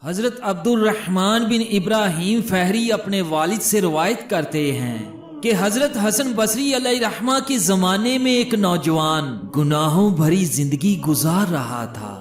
حضرت عبدالرحمن بن ابراہیم فہری اپنے والد سے روایت کرتے ہیں کہ حضرت حسن بصری علیہ رحمہ کے زمانے میں ایک نوجوان گناہوں بھری زندگی گزار رہا تھا۔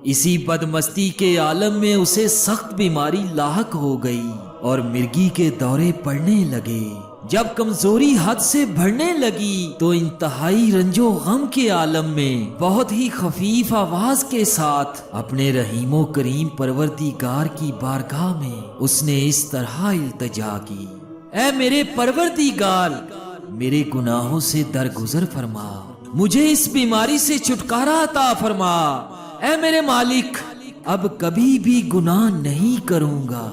اسی بدمستی کے عالم میں اسے سخت بیماری لاحق ہو گئی اور مرگی کے دورے پڑنے لگے۔ جب کمزوری حد سے بڑھنے لگی تو انتہائی رنج و غم کے عالم میں بہت ہی خفیف آواز کے ساتھ اپنے رحیم و کریم پروردگار کی بارگاہ میں اس نے اس طرح التجا کی: اے میرے پروردگار، میرے گناہوں سے درگزر فرما، مجھے اس بیماری سے چھٹکارا عطا فرما۔ اے میرے مالک، اب کبھی بھی گناہ نہیں کروں گا۔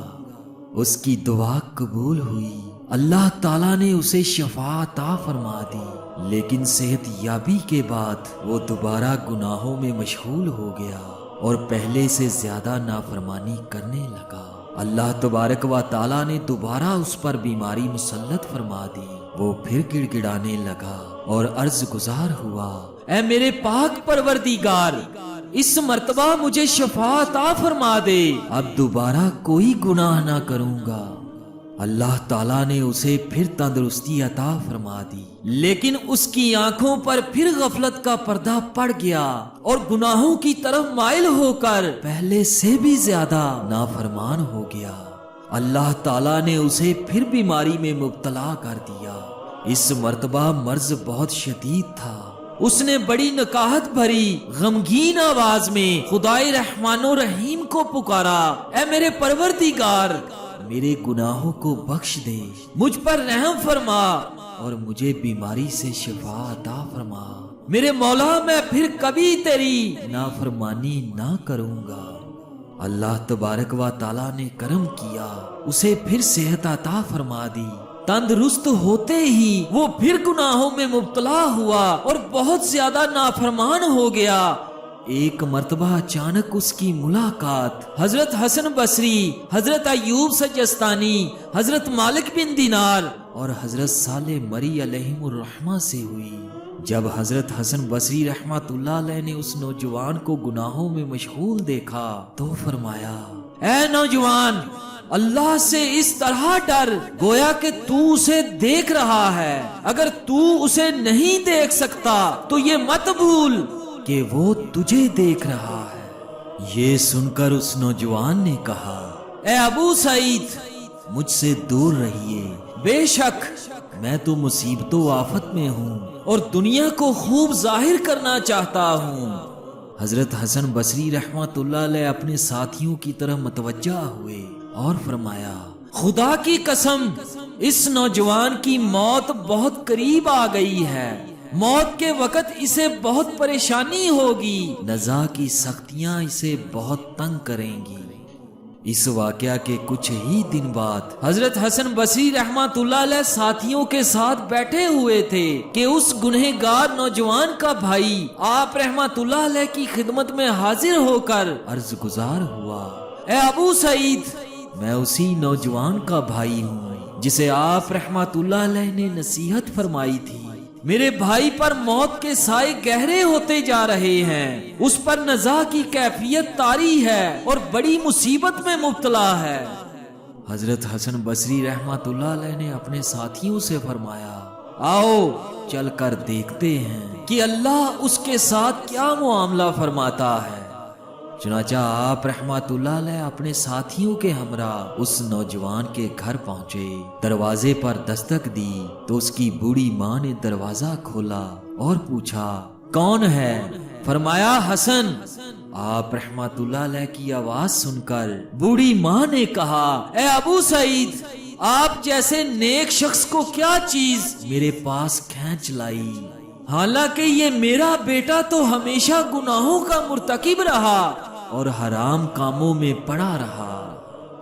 اس کی دعا قبول ہوئی، اللہ تعالیٰ نے اسے شفا عطا فرما دی، لیکن صحت یابی کے بعد وہ دوبارہ گناہوں میں مشغول ہو گیا اور پہلے سے زیادہ نافرمانی کرنے لگا۔ اللہ تبارک و تعالیٰ نے دوبارہ اس پر بیماری مسلط فرما دی۔ وہ پھر گڑ گڑانے لگا اور عرض گزار ہوا: اے میرے پاک پروردگار، اس مرتبہ مجھے شفا عطا فرما دے، اب دوبارہ کوئی گناہ نہ کروں گا۔ اللہ تعالیٰ نے اسے پھر تندرستی عطا فرما دی، لیکن اس کی آنکھوں پر پھر غفلت کا پردہ پڑ گیا اور گناہوں کی طرف مائل ہو کر پہلے سے بھی زیادہ نافرمان ہو گیا۔ اللہ تعالیٰ نے اسے پھر بیماری میں مبتلا کر دیا۔ اس مرتبہ مرض بہت شدید تھا۔ اس نے بڑی نکاہت بھری غمگین آواز میں خدائے رحمان و رحیم کو پکارا: اے میرے پروردگار، میرے گناہوں کو بخش دے، مجھ پر رحم فرما اور مجھے بیماری سے شفا عطا فرما۔ میرے مولا، میں پھر کبھی تیری نافرمانی نہ کروں گا۔ اللہ تبارک و تعالیٰ نے کرم کیا، اسے پھر صحت عطا فرما دی۔ تندرست ہوتے ہی وہ پھر گناہوں میں مبتلا ہوا اور بہت زیادہ نافرمان ہو گیا۔ ایک مرتبہ اچانک اس کی ملاقات حضرت حسن بصری، حضرت ایوب سجستانی، حضرت مالک بن دینار اور حضرت صالح مری علیہم الرحمہ سے ہوئی۔ جب حضرت حسن بصری رحمت اللہ علیہ نے اس نوجوان کو گناہوں میں مشغول دیکھا تو فرمایا: اے نوجوان، اللہ سے اس طرح ڈر گویا کہ تو اسے دیکھ رہا ہے۔ اگر تو اسے نہیں دیکھ سکتا تو یہ مت بھول کہ وہ تجھے دیکھ رہا ہے۔ یہ سن کر اس نوجوان نے کہا: اے ابو سعید، مجھ سے دور رہیے، بے شک میں تو مصیبت و آفت میں ہوں اور دنیا کو خوب ظاہر کرنا چاہتا ہوں۔ حضرت حسن بصری رحمت اللہ علیہ اپنے ساتھیوں کی طرف متوجہ ہوئے اور فرمایا: خدا کی قسم، اس نوجوان کی موت بہت قریب آ گئی ہے۔ موت کے وقت اسے بہت پریشانی ہوگی، نزا کی سختیاں اسے بہت تنگ کریں گی۔ اس واقعہ کے کچھ ہی دن بعد حضرت حسن بصری رحمت اللہ علیہ ساتھیوں کے ساتھ بیٹھے ہوئے تھے کہ اس گنہگار نوجوان کا بھائی آپ رحمت اللہ علیہ کی خدمت میں حاضر ہو کر عرض گزار ہوا: اے ابو سعید، میں اسی نوجوان کا بھائی ہوں جسے آپ رحمت اللہ علیہ نے نصیحت فرمائی تھی۔ میرے بھائی پر موت کے سائے گہرے ہوتے جا رہے ہیں، اس پر نزا کی کیفیت طاری ہے اور بڑی مصیبت میں مبتلا ہے۔ حضرت حسن بصری رحمت اللہ علیہ نے اپنے ساتھیوں سے فرمایا: آؤ چل کر دیکھتے ہیں کہ اللہ اس کے ساتھ کیا معاملہ فرماتا ہے۔ چنانچہ آپ رحمت اللہ علیہ اپنے ساتھیوں کے ہمراہ اس نوجوان کے گھر پہنچے۔ دروازے پر دستک دی تو اس کی بوڑھی ماں نے دروازہ کھولا اور پوچھا: کون ہے؟ فرمایا: حسن۔ آپ رحمت اللہ علیہ کی آواز سن کر بوڑھی ماں نے کہا: اے ابو سعید، آپ جیسے نیک شخص کو کیا چیز میرے پاس کھینچ لائی؟ حالانکہ یہ میرا بیٹا تو ہمیشہ گناہوں کا مرتکب رہا اور حرام کاموں میں پڑا رہا۔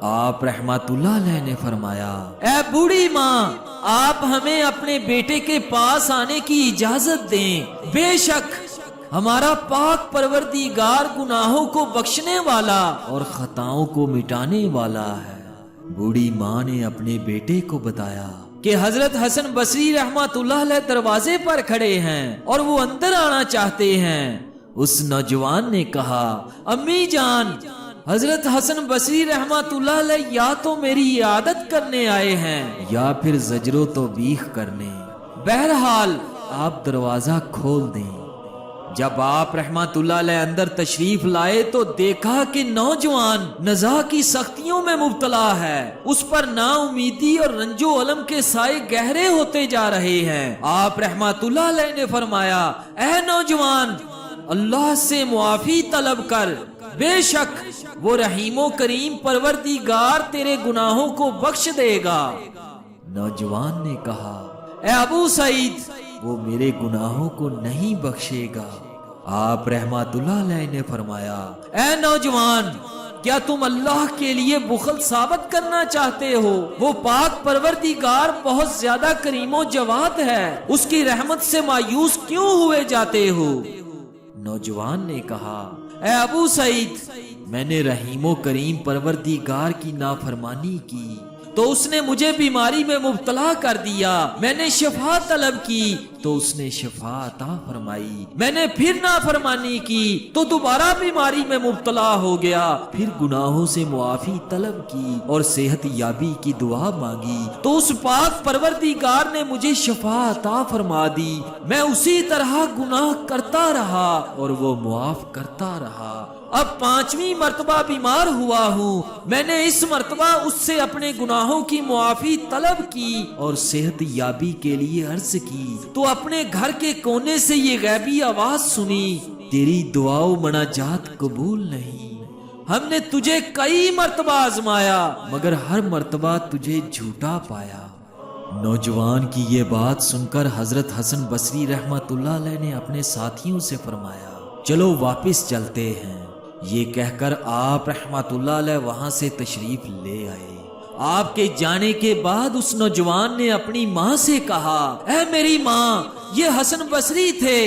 آپ رحمتullah علیہ نے فرمایا، اے بوڑھی ماں، آپ ہمیں اپنے بیٹے کے پاس آنے کی اجازت دیں، بے شک ہمارا پاک پروردگار گناہوں کو بخشنے والا اور خطاؤں کو مٹانے والا ہے۔ بوڑھی ماں نے اپنے بیٹے کو بتایا کہ حضرت حسن بصری رحمت اللہ علیہ دروازے پر کھڑے ہیں اور وہ اندر آنا چاہتے ہیں۔ اس نوجوان نے کہا، امی جان، حضرت حسن بصری رحمت اللہ علیہ یا تو میری عیادت کرنے آئے ہیں یا پھر زجر و توبیخ کرنے، بہرحال آپ دروازہ کھول دیں۔ جب آپ رحمت اللہ علیہ اندر تشریف لائے تو دیکھا کہ نوجوان نزاع کی سختیوں میں مبتلا ہے، اس پر نا امیدی اور رنج و الم کے سائے گہرے ہوتے جا رہے ہیں۔ آپ رحمت اللہ علیہ نے فرمایا، اے نوجوان، اللہ سے معافی طلب کر، بے شک وہ رحیم و کریم پروردگار تیرے گناہوں کو بخش دے گا۔ نوجوان نے کہا، اے ابو سعید، وہ میرے گناہوں کو نہیں بخشے گا۔ آپ رحمت اللہ علیہ نے فرمایا، اے نوجوان، کیا تم اللہ کے لیے بخل ثابت کرنا چاہتے ہو؟ وہ پاک پروردگار بہت زیادہ کریم و جواد ہے، اس کی رحمت سے مایوس کیوں ہوئے جاتے ہو؟ نوجوان نے کہا، اے ابو سعید، میں نے رحیم و کریم پروردگار کی نافرمانی کی تو اس نے مجھے بیماری میں مبتلا کر دیا، میں نے شفا طلب کی تو اس نے شفا عطا فرمائی، میں نے پھر نافرمانی کی تو دوبارہ بیماری میں مبتلا ہو گیا، پھر گناہوں سے معافی طلب کی اور صحت یابی کی دعا مانگی تو اس پاک پروردگار نے مجھے شفا عطا فرما دی، میں اسی طرح گناہ کرتا رہا اور وہ معاف کرتا رہا، اب 5ویں مرتبہ بیمار ہوا ہوں، میں نے اس مرتبہ اس سے اپنے گناہوں کی معافی طلب کی اور صحت یابی کے لیے عرض کی تو اپنے گھر کے کونے سے یہ غیبی آواز سنی، تیری دعا و مناجات قبول نہیں، ہم نے تجھے کئی مرتبہ آزمایا مگر ہر مرتبہ تجھے جھوٹا پایا۔ نوجوان کی یہ بات سن کر حضرت حسن بصری رحمت اللہ علیہ نے اپنے ساتھیوں سے فرمایا، چلو واپس چلتے ہیں۔ یہ کہہ کر آپ رحمت اللہ علیہ وہاں سے تشریف لے آئے۔ آپ کے جانے کے بعد اس نوجوان نے اپنی ماں سے کہا، اے میری ماں، یہ حسن بصری تھے،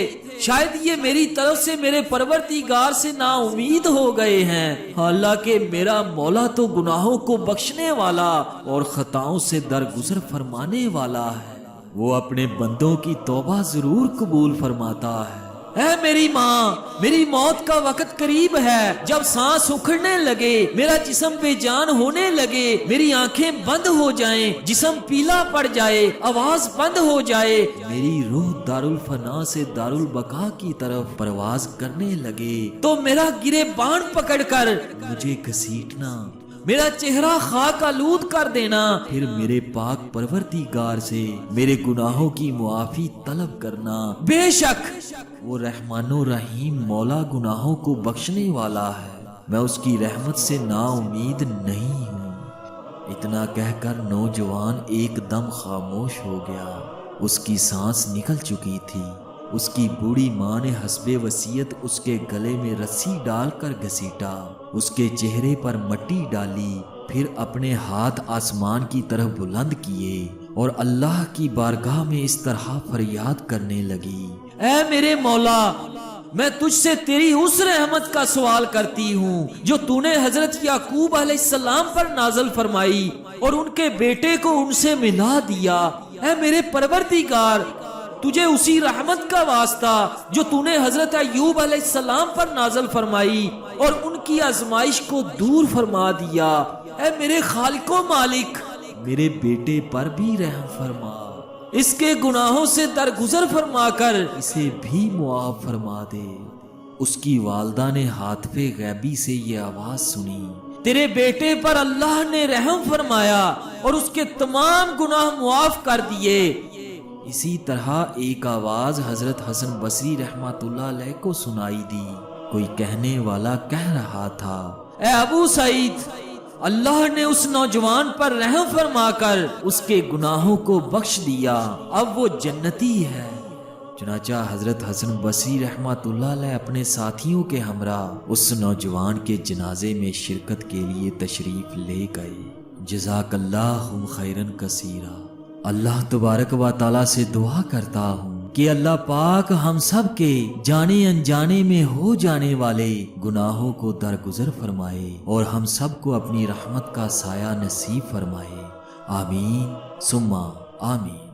شاید یہ میری طرف سے میرے پروردگار سے نا امید ہو گئے ہیں، حالانکہ میرا مولا تو گناہوں کو بخشنے والا اور خطاؤں سے درگزر فرمانے والا ہے، وہ اپنے بندوں کی توبہ ضرور قبول فرماتا ہے۔ اے میری ماں، میری موت کا وقت قریب ہے، جب سانس اکھڑنے لگے، میرا جسم بے جان ہونے لگے، میری آنکھیں بند ہو جائیں، جسم پیلا پڑ جائے، آواز بند ہو جائے، میری روح دارالفنا سے دارالبقا کی طرف پرواز کرنے لگے تو میرا گریبان پکڑ کر مجھے گھسیٹنا، میرا چہرہ خاک آلود کر دینا، پھر میرے پاک پروردگار سے میرے گناہوں کی معافی طلب کرنا، بے شک وہ رحمان و رحیم مولا گناہوں کو بخشنے والا ہے، میں اس کی رحمت سے نا امید نہیں ہوں۔ اتنا کہہ کر نوجوان ایک دم خاموش ہو گیا، اس کی سانس نکل چکی تھی۔ اس کی بوڑھی ماں نے حسب وصیت اس کے گلے میں رسی ڈال کر گھسیٹا، اس کے چہرے پر مٹی ڈالی، پھر اپنے ہاتھ آسمان کی طرف بلند کیے اور اللہ کی بارگاہ میں اس طرح فریاد کرنے لگی، اے میرے مولا، میں تجھ سے تیری اس رحمت کا سوال کرتی ہوں جو تو نے حضرت یعقوب علیہ السلام پر نازل فرمائی اور ان کے بیٹے کو ان سے ملا دیا۔ اے میرے پروردگار، تجھے اسی رحمت کا واسطہ جو تو نے حضرت ایوب علیہ السلام پر نازل فرمائی اور ان کی آزمائش کو دور فرما دیا۔ اے میرے خالق و مالک، میرے بیٹے پر بھی رحم فرما، اس کے گناہوں سے درگزر فرما کر اسے بھی معاف فرما دے۔ اس کی والدہ نے ہاتف غیبی سے یہ آواز سنی، تیرے بیٹے پر اللہ نے رحم فرمایا اور اس کے تمام گناہ معاف کر دیے۔ اسی طرح ایک آواز حضرت حسن بصری رحمت اللہ علیہ کو سنائی دی۔ کوئی کہنے والا کہہ رہا تھا، اے ابو سعید، اللہ نے اس نوجوان پر رحم فرما کر اس کے گناہوں کو بخش دیا، اب وہ جنتی ہے۔ چنانچہ حضرت حسن بصری رحمۃ اللہ علیہ اپنے ساتھیوں کے ہمراہ اس نوجوان کے جنازے میں شرکت کے لیے تشریف لے گئے۔ جزاک اللہ خیرن کثیرا۔ اللہ تبارک و تعالیٰ سے دعا کرتا ہوں کہ اللہ پاک ہم سب کے جانے انجانے میں ہو جانے والے گناہوں کو درگزر فرمائے اور ہم سب کو اپنی رحمت کا سایہ نصیب فرمائے۔ آمین ثم آمین۔